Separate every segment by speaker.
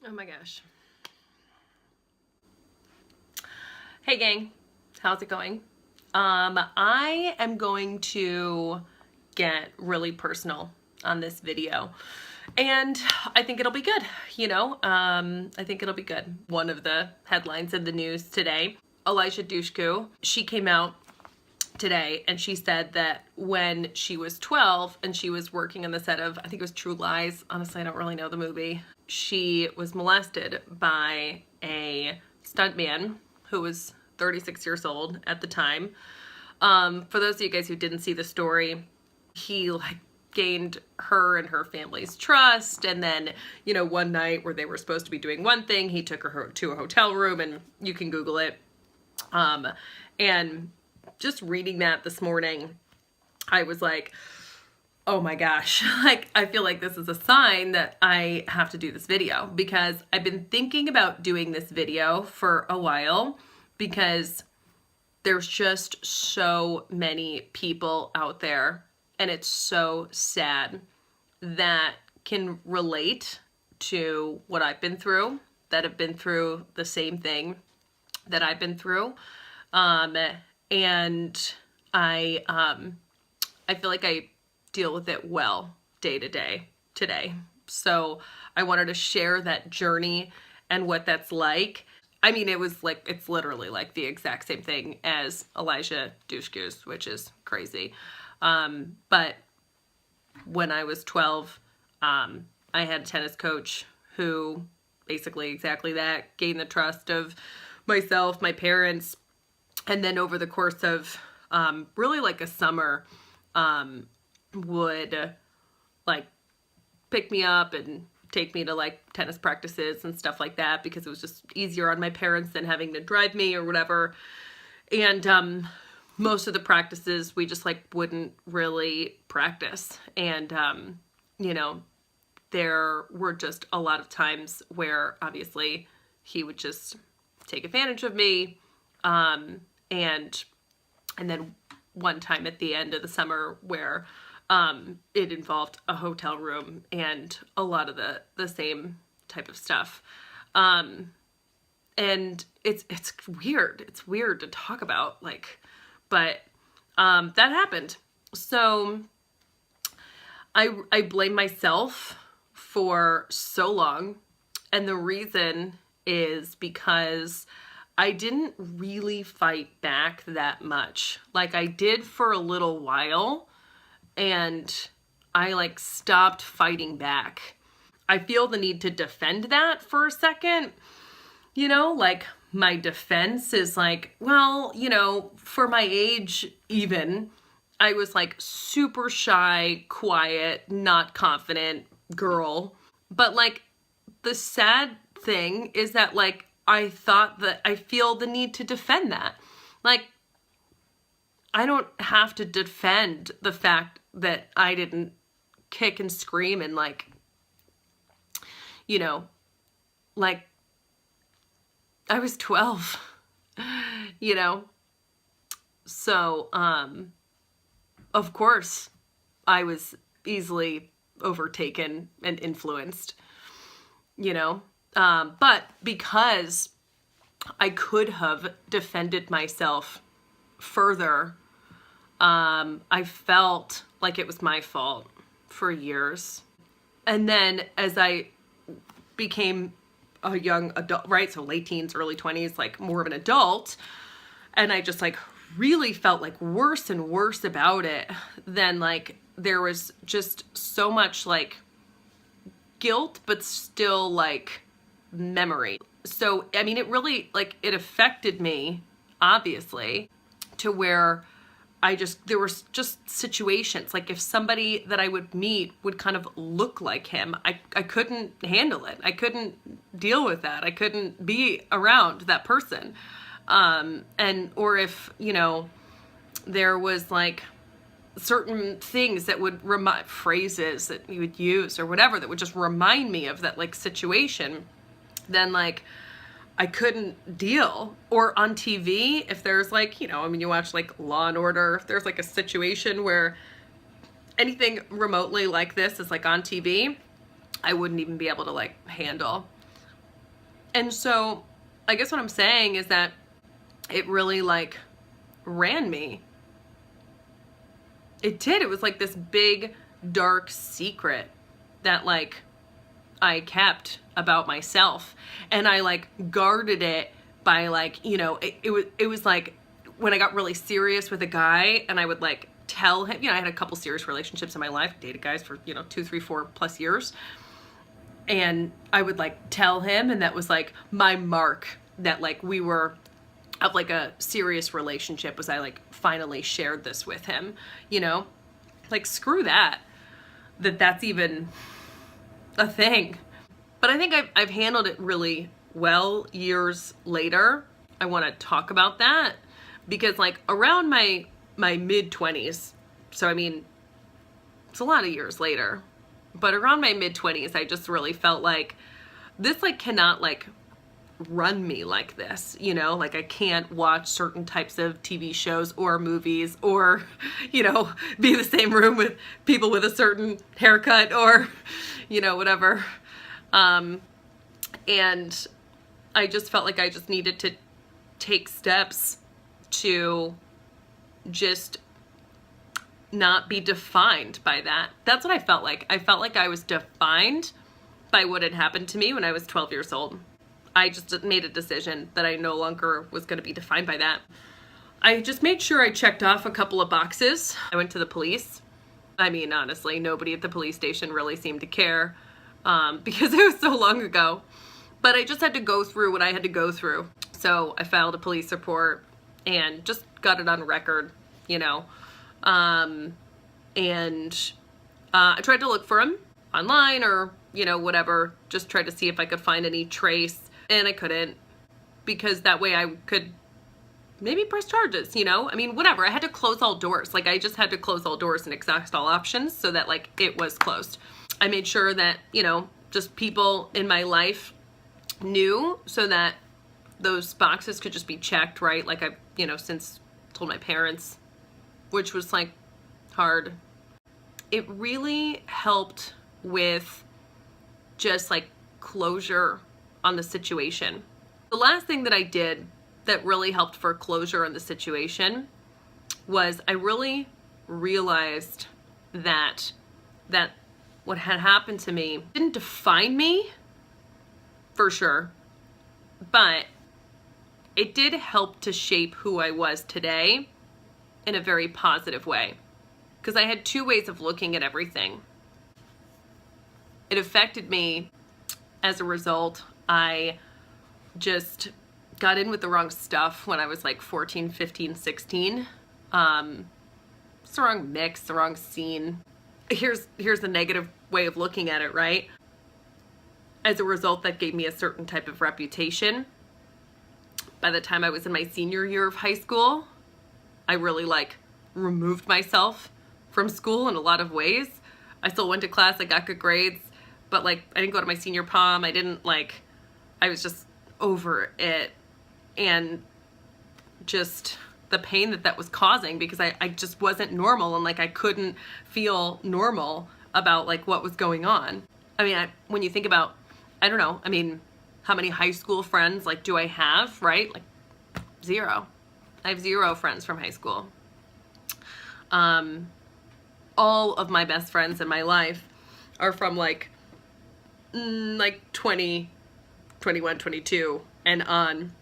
Speaker 1: Oh my gosh. Hey gang, how's it going? I am going to get really personal on this video, and I think it'll be good, I think it'll be good. One of the headlines in the news today, Elijah Dushku, she came out today and she said that when she was 12 and she was working on the set of, I think it was True Lies, honestly I don't really know the movie, she was molested by a stuntman who was 36 years old at the time. For those of you guys who didn't see the story, he gained her and her family's trust, and then one night where they were supposed to be doing one thing, he took her to a hotel room, and you can Google it. And just reading that this morning, I was like, oh my gosh, I feel like this is a sign that I have to do this video, because I've been thinking about doing this video for a while, because there's just so many people out there, and it's so sad, that can relate to what I've been through, that have been through the same thing that I've been through. And I feel like I deal with it well day to day today. So I wanted to share that journey and what that's like. I mean, it's literally like the exact same thing as Elijah Dushku's, which is crazy. But when I was 12, I had a tennis coach who basically exactly that, gained the trust of myself, my parents, and then over the course of really like a summer, would pick me up and take me to tennis practices and stuff like that, because it was just easier on my parents than having to drive me or whatever. And most of the practices we just wouldn't really practice. And there were just a lot of times where obviously he would just take advantage of me. And then one time at the end of the summer where it involved a hotel room and a lot of the same type of stuff. And it's weird. It's weird to talk about, but that happened. So I blame myself for so long. And the reason is because I didn't really fight back that much. I did for a little while, and I stopped fighting back. I feel the need to defend that for a second. My defense is well, for my age even, I was super shy, quiet, not confident girl. But the sad thing is that I thought that I feel the need to defend that. I don't have to defend the fact that I didn't kick and scream and I was 12, So, of course, I was easily overtaken and influenced, but because I could have defended myself further, I felt like it was my fault for years. And then as I became a young adult, right? So late teens, early 20s, more of an adult. And I just really felt worse and worse about it. Then there was just so much guilt, but still memory. So, I mean, it really it affected me, obviously, to where there were just situations, if somebody that I would meet would kind of look like him, I couldn't handle it. I couldn't deal with that. I couldn't be around that person. Or if, there was certain things that would phrases that you would use or whatever that would just remind me of that situation, then I couldn't deal. Or on TV, if there's you watch Law and Order, if there's a situation where anything remotely like this is on TV, I wouldn't even be able to handle. And so I guess what I'm saying is that it really like ran me. It did. It was like this big dark secret that like I kept about myself, and I like guarded it by like, it was like when I got really serious with a guy and I would like tell him, I had a couple serious relationships in my life, dated guys for, 2, 3, 4+ years. And I would like tell him, and that was like my mark that like we were of like a serious relationship, was I like finally shared this with him, like screw that's even a thing. But I think I've handled it really well years later. I want to talk about that because like around my mid-20s, so I mean, it's a lot of years later, but around my mid-20s, I just really felt like this like cannot like run me like this, like I can't watch certain types of TV shows or movies or, be in the same room with people with a certain haircut or, whatever. And I just felt like I just needed to take steps to just not be defined by that. That's what I felt like. I felt like I was defined by what had happened to me when I was 12 years old. I just made a decision that I no longer was going to be defined by that. I just made sure I checked off a couple of boxes. I went to the police. I mean, honestly, nobody at the police station really seemed to care because it was so long ago. But I just had to go through what I had to go through. So I filed a police report and just got it on record, and I tried to look for him online or, whatever, just tried to see if I could find any trace, and I couldn't, because that way I could maybe press charges, I mean, whatever. I had to close all doors. Like I just had to close all doors and exhaust all options so that like it was closed. I made sure that, just people in my life knew so that those boxes could just be checked, right? Like I, since told my parents, which was like hard. It really helped with just like closure on the situation. The last thing that I did that really helped for closure on the situation was I really realized that what had happened to me didn't define me for sure, but it did help to shape who I was today in a very positive way, because I had two ways of looking at everything. It affected me as a result. I just got in with the wrong stuff when I was like 14, 15, 16. It's the wrong mix, the wrong scene. Here's the negative way of looking at it, right? As a result, that gave me a certain type of reputation. By the time I was in my senior year of high school, I really like removed myself from school in a lot of ways. I still went to class, I got good grades, but like I didn't go to my senior prom. I was just over it, and just the pain that was causing, because I just wasn't normal, and like I couldn't feel normal about like what was going on. I mean, when you think about, I don't know, I mean, how many high school friends like do I have, right? Like 0. I have 0 friends from high school. All of my best friends in my life are from like 20, 21, 22 and on.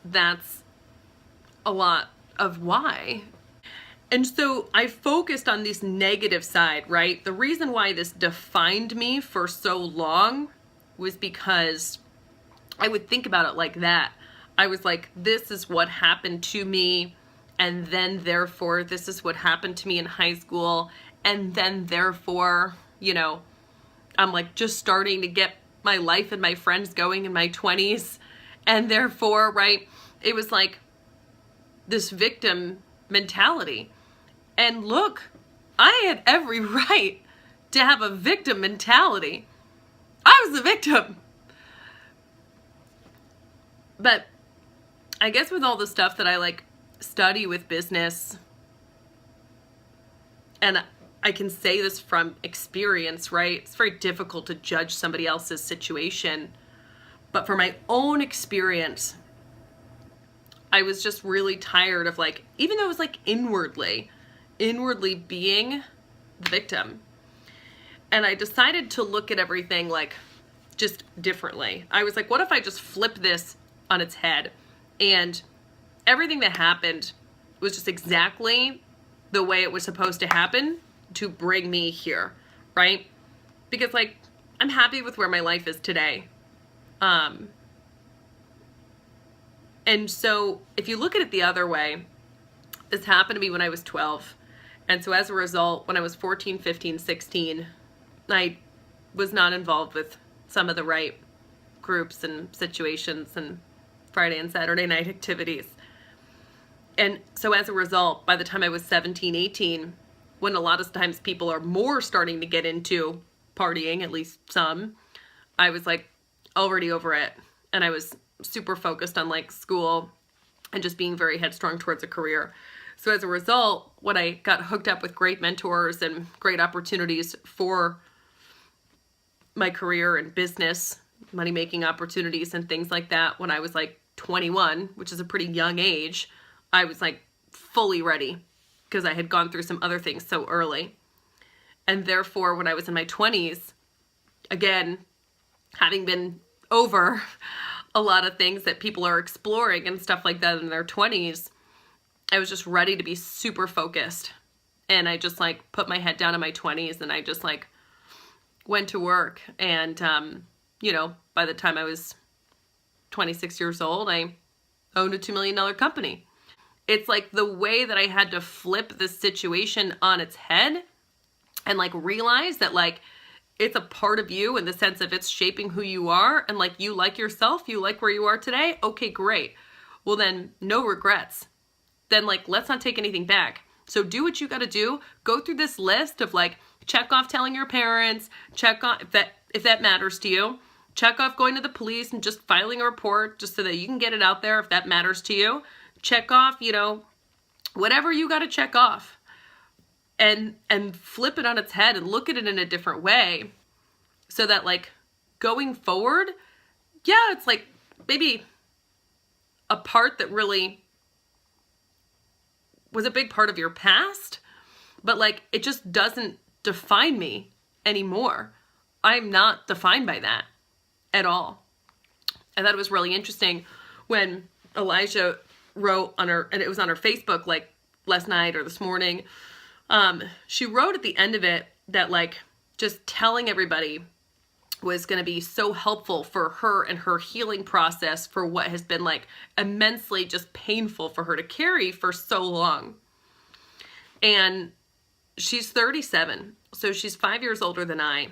Speaker 1: That's a lot of why. And so I focused on this negative side, right? The reason why this defined me for so long was because I would think about it like that. I was like, this is what happened to me, and then therefore this is what happened to me in high school, and then therefore, I'm like just starting to get my life and my friends going in my 20s, and therefore, right, it was like this victim mentality. And look, I had every right to have a victim mentality. I was the victim. But I guess with all the stuff that I like study with business, and I can say this from experience, right? It's very difficult to judge somebody else's situation. But for my own experience, I was just really tired of like, even though it was like inwardly being the victim. And I decided to look at everything like just differently. I was like, what if I just flip this on its head? And everything that happened was just exactly the way it was supposed to happen to bring me here, right? Because like, I'm happy with where my life is today. And so if you look at it the other way, this happened to me when I was 12. And so as a result, when I was 14, 15, 16, I was not involved with some of the right groups and situations and Friday and Saturday night activities. And so as a result, by the time I was 17, 18, when a lot of times people are more starting to get into partying, at least some, I was like already over it. And I was super focused on like school and just being very headstrong towards a career. So as a result, when I got hooked up with great mentors and great opportunities for my career and business, money-making opportunities and things like that, when I was like 21, which is a pretty young age, I was like fully ready because I had gone through some other things so early. And therefore, when I was in my 20s, again, having been over a lot of things that people are exploring and stuff like that in their 20s, I was just ready to be super focused. And I just like put my head down in my 20s and I just like went to work. And, you know, by the time I was 26 years old, I owned a $2 million company. It's like the way that I had to flip the situation on its head and like realize that like it's a part of you in the sense of it's shaping who you are, and like you like yourself, you like where you are today. Okay, great. Well then, no regrets. Then like, let's not take anything back. So do what you got to do. Go through this list of like, check off telling your parents, check off if that matters to you. Check off going to the police and just filing a report just so that you can get it out there if that matters to you. Check off, you know, whatever you got to check off. And flip it on its head and look at it in a different way so that like going forward, yeah, it's like maybe a part that really was a big part of your past, but like it just doesn't define me anymore. I'm not defined by that at all. I thought it was really interesting when Elijah wrote on her, and it was on her Facebook like last night or this morning, she wrote at the end of it that like just telling everybody was going to be so helpful for her and her healing process for what has been like immensely just painful for her to carry for so long. And she's 37, so she's 5 years older than I.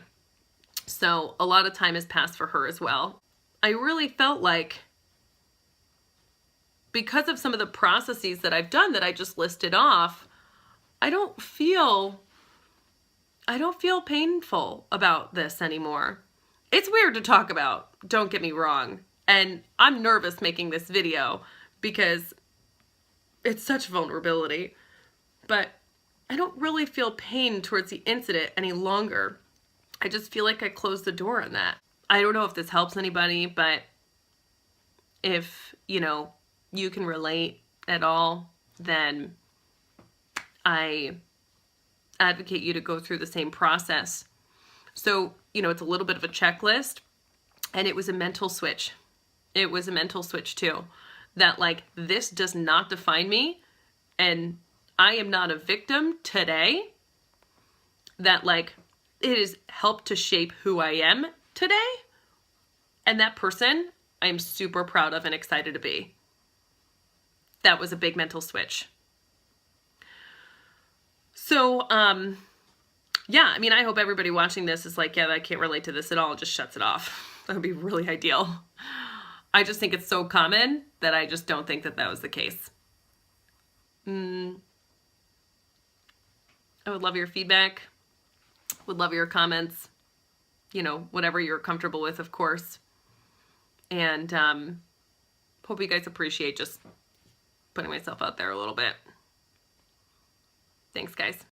Speaker 1: So a lot of time has passed for her as well. I really felt like because of some of the processes that I've done that I just listed off, I don't feel painful about this anymore. It's weird to talk about, don't get me wrong. And I'm nervous making this video because it's such vulnerability. But I don't really feel pain towards the incident any longer. I just feel like I closed the door on that. I don't know if this helps anybody, but if, you know, you can relate at all, then I advocate you to go through the same process. So, you know, it's a little bit of a checklist, and it was a mental switch. It was a mental switch too, that like, this does not define me, and I am not a victim today, that like, it has helped to shape who I am today, and that person I am super proud of and excited to be. That was a big mental switch. So, yeah, I mean, I hope everybody watching this is like, yeah, I can't relate to this at all, and just shuts it off. That would be really ideal. I just think it's so common that I just don't think that that was the case. I would love your feedback. Would love your comments. You know, whatever you're comfortable with, of course. And hope you guys appreciate just putting myself out there a little bit. Thanks, guys.